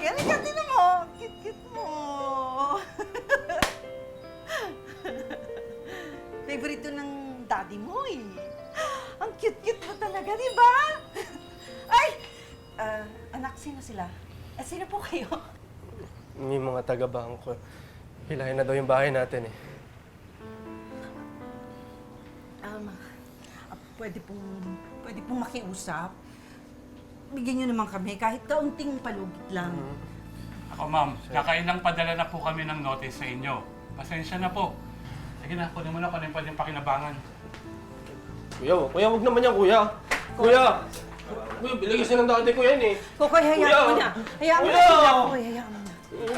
Halika, halika, tinan mo. Cute-cute mo. Favorite to ng daddy mo eh. Ang cute-cute mo talaga, di ba? Ay! Anak, sino sila? Sino po kayo? May mga taga-bangko. Hilahin na daw yung bahay natin eh. Pwede pong makiusap. Bigyan niyo naman kami kahit kaunting palugit lang. Ako, ma'am, kakailang padala na po kami ng notice sa inyo. Pasensya na po. Sige na, kunin mo na kung ano yung pwedeng pakinabangan. Kuya, wag naman yan, kuya. Kuya, bilagay siya ng dati ko yan eh. Kokoy, hayaan mo na. Hayaan mo na sila, Kokoy. Hayaan mo na.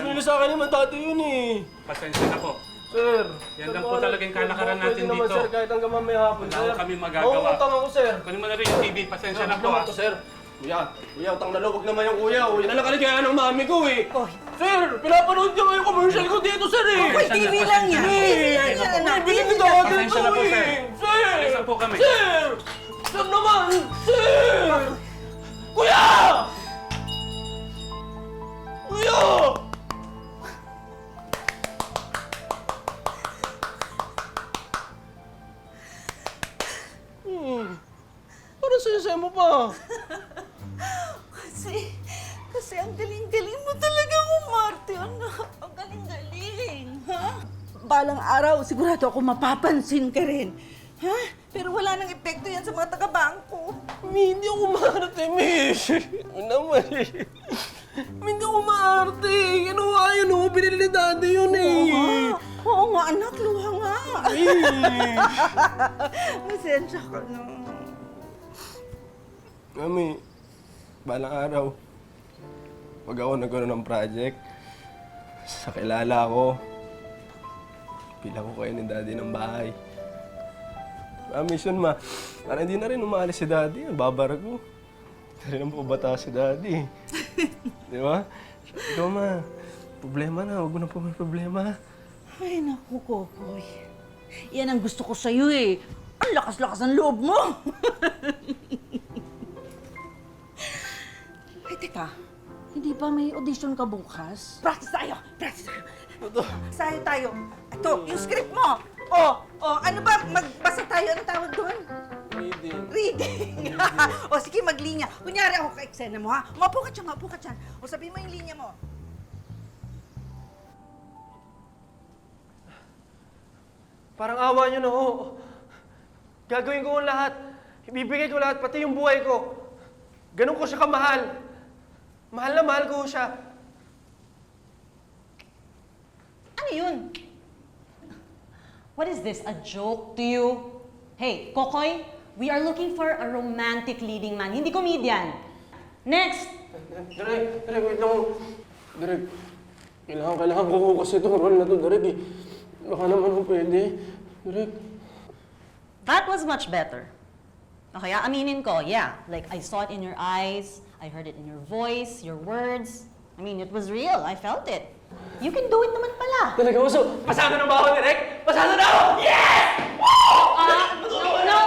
Hindi sa akin naman dati yun eh. Pasensya na po. Sir. Yan lang po talaga yung kalakaran natin Pwede naman, dito. sir, kahit hanggang mamaya hapon, Wala sir. ko kami magagawa. Utang ako, sir. Kunin mo na rin yung TV. Pasensya na po, Naman ha. to, sir. Kuya, utang na loob. Wag naman yung kuya. Yan ang nakaligaya ng mami ko eh. Koy. Sir, pinapanood niya nga yung commercial ko dito, sir eh. Kokoy, TV lang yan. TV lang yan, anak. Bilhin TV na lang. dati Pasensya na ito po, sir. eh. Sir! Pasensya po kami. Sir! Sir naman! Sir! Kuya! Kuya! Parang saya-saya mo pa. Kasi ang galing-galing mo talaga umarte, anak. Ang galing-galing, ha? Balang araw, sigurado ako mapapansin ka rin. Ha? Pero wala nang epekto yan sa mga taga-bangko. Hindi ako maarte, miss. Naman eh. Hindi ako maarte. Ano nga yun, oh? Binili ni daddy yun eh. Oo nga, anak. Luha nga. Eh. Masensya ka na. Mami, balang araw, pag ako nagkaroon ng project, sa kilala ko, pila ko kayo ni daddy ng bahay. Mami, yun ma, parang hindi na rin umalis si daddy, babar ko. Hindi rin ang pabata si daddy. Di ba? Ikaw ma, problema na, huwag mo na po may problema. Ay, naku, Kokoy. Yan ang gusto ko sa'yo eh. Ang lakas-lakas ng loob mo. Ay, teka. Hindi ba may audition ka bukas? Practice tayo! Practice tayo! Sayo tayo. Ito, yung script mo. Ano ba? Magbasa tayo. Ano tawag doon? Reading. Reading. Sige, maglinya. Kunyari ako ka-eksena mo, ha? Mapo ka dyan. O sabihin mo yung linya mo. Parang awa niyo na ho. Gagawin ko ang lahat. Ibibigay ko lahat, pati yung buhay ko. Ganun ko siya kamahal. Mahal na mahal ko siya. Ano yun? What is this, a joke to you? Hey, Kokoy, we are looking for a romantic leading man, hindi comedian. Next! Direk, wait lang. Direk, kailangan ko kasi itong role na to, Direk eh. Baka naman kung pwede. Direk. That was much better. Okay, aminin ko, yeah. Like, I saw it in your eyes, I heard it in your voice, your words. I mean, it was real. I felt it. You can do it naman pala. Talaga mo, so, pasado na ba ako, Direk? Pasado na ako! Yes! No.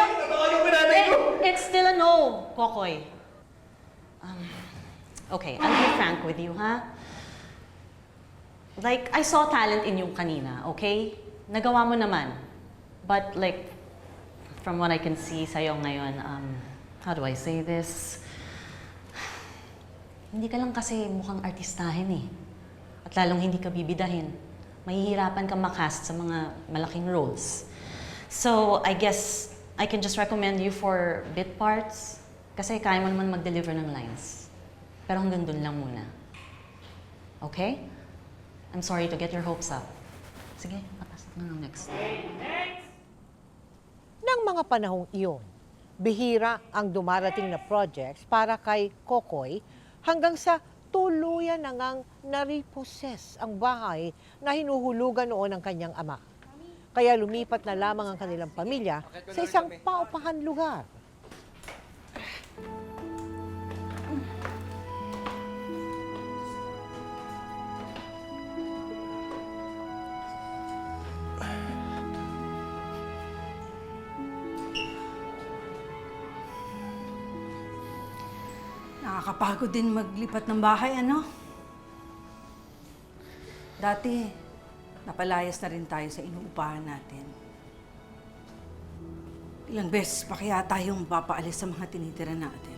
It's still a no, Kokoy. Okay, I'll be frank with you, huh? Like, I saw talent in you kanina, okay? Nagawa mo naman. But like, from what I can see sa'yo ngayon, how do I say this? Hindi ka lang kasi mukhang artistahin eh. At lalong hindi ka bibidahin. Mahihirapan ka makast sa mga malaking roles. So, I guess I can just recommend you for bit parts kasi kaya mo naman mag-deliver ng lines. Pero hanggang dun lang muna. Okay? I'm sorry to get your hopes up. Sige, papasok na ng next. Nang mga panahong iyon, bihira ang dumarating na projects para kay Kokoy hanggang sa tuluyan na ngang nariposes ang bahay na hinuhulugan noon ng kanyang ama. Kaya lumipat na lamang ang kanilang pamilya sa isang paupahan lugar. Nakakapagod din maglipat ng bahay, ano? Dati, napalayas na rin tayo sa inuupahan natin. Ilang beses pa kaya tayong mapapaalis sa mga tinitira natin.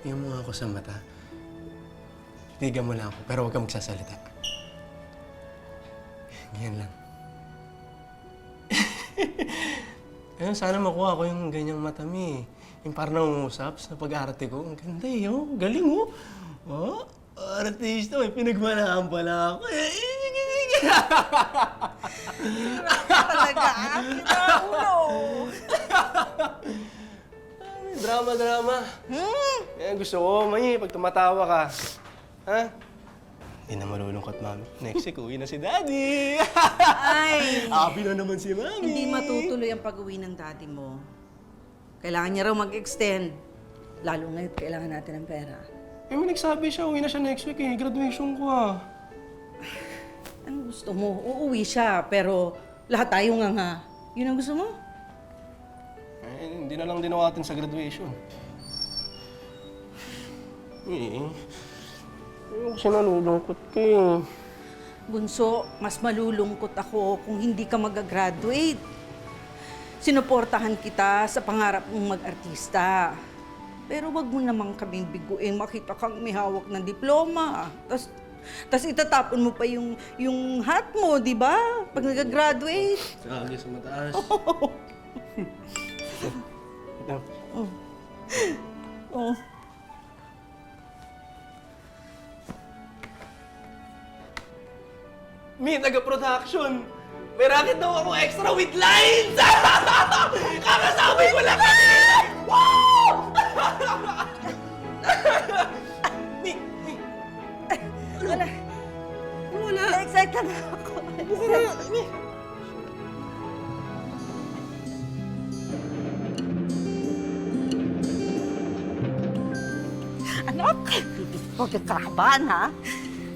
Tingnan mo nga ako sa mata. Tigan mo lang ako, pero huwag kang magsasalita. Ganyan lang. Ayun, sana makuha ko yung ganyang mata, Mi. Yung parang nangungusap sa pag-arte ko. Ang ganda eh, oh. Galing, oh. Oh, artista, may pinagmanahan pala ako. Talaga, ulo. Drama. Yan gusto ko, May, pag tumatawa ka. Ha? Hindi na malulungkot, Mami. Next week, uwi na si Daddy. Ay, Happy na naman si Mami. hindi matutuloy ang pag-uwi ng daddy mo. Kailangan niya raw mag-extend. Lalo ngayon, kailangan natin ng pera. Eh, may nagsabi siya, uwi na siya next week eh. Graduation ko ah. Ano gusto mo? Uuwi siya, pero lahat tayo nga. Yun ang gusto mo? Eh, hindi na lang dinawatin sa graduation. Eh, kasi nalulungkot ka eh. Bunso, mas malulungkot ako kung hindi ka mag-graduate. Sinuportahan kita sa pangarap mong mag-artista. Pero wag mo naman kaming biguin, makita kang may hawak ng diploma. Tas itatapon mo pa yung hat mo, di ba? Pag nag-graduate. Sagi sa mataas. Ito. Oh. Mi, taga-production! May racket daw ako extra with lines! Kakasabi ko lang kami! Wow! Mi! Wala. Wala. Na-excite lang ako. Mi! Anak, huwag kang kakabahan, ha?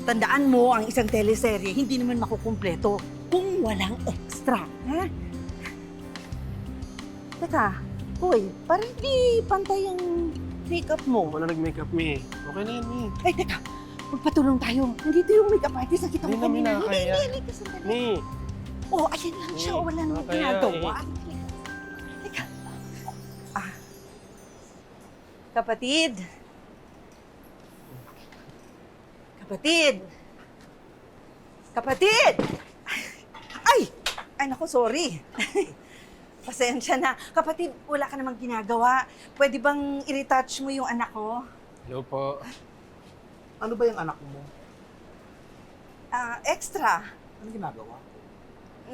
Tandaan mo, ang isang teleserye hindi naman makukumpleto kung walang extra, ha? Teka, hoy, parang di pantay ang makeup mo. Wala nag-makeup, Mi. Okay na yan, Mi. Ay, teka, magpatulong tayo. Nandito yung makeup artist na kita Hindi mo namin kanina. nakakaya. Hindi, sandali. Mi! Oh, ayan lang siya. Wala naman Nakakaya ginagawa. Teka. Ah. Kapatid. Kapatid! Kapatid! Ay! Ay, naku, sorry. Pasensya na. Kapatid, wala ka namang ginagawa. Pwede bang i-retouch mo yung anak ko? Hello po. Ano ba yung anak mo? Extra. Ano ginagawa?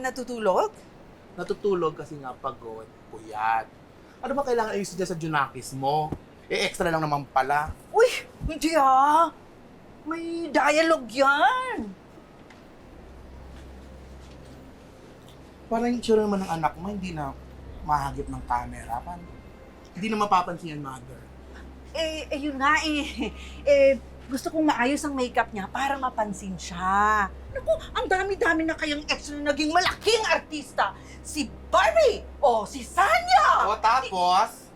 Natutulog? Natutulog kasi nga pagod, puyat. Ano ba kailangan ayusin dyan sa Junakis mo? Eh, extra lang naman pala. Uy! Hindi ah! May dialogue yan! Parang yung itsura naman ng anak mo, hindi na mahagip ng camera. Hindi na mapapansin yan, mother. Yun nga gusto kong maayos ang makeup niya para mapansin siya. Naku, ang dami-dami na kayang extra na naging malaking artista. Si Barbie o si Sanya. O tapos,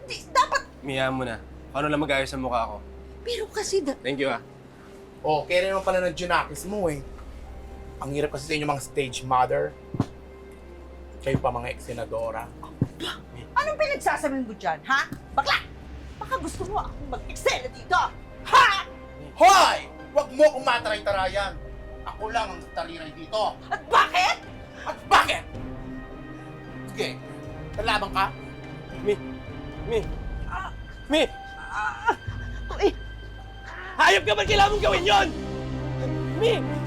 Dapat, Miyahan mo na. Paano lang mag-ayos ang mukha ko? pero kasi, Thank you ah. kaya naman pala ng Junakis mo eh. Ang hirap kasi sa inyo mga stage mother. Kayo pa mga ex-senadora. anong pinagsasabihin mo dyan, ha? Bakla! Baka gusto mo akong mag-excel dito, ha? Hoy! Huwag mo akong mataray-tarayan. Ako lang ang taliray dito. At bakit? At bakit? Sige, kalabang ka? Mi! Uy, Hayop ka ba kailangan mong gawin yon? Mi!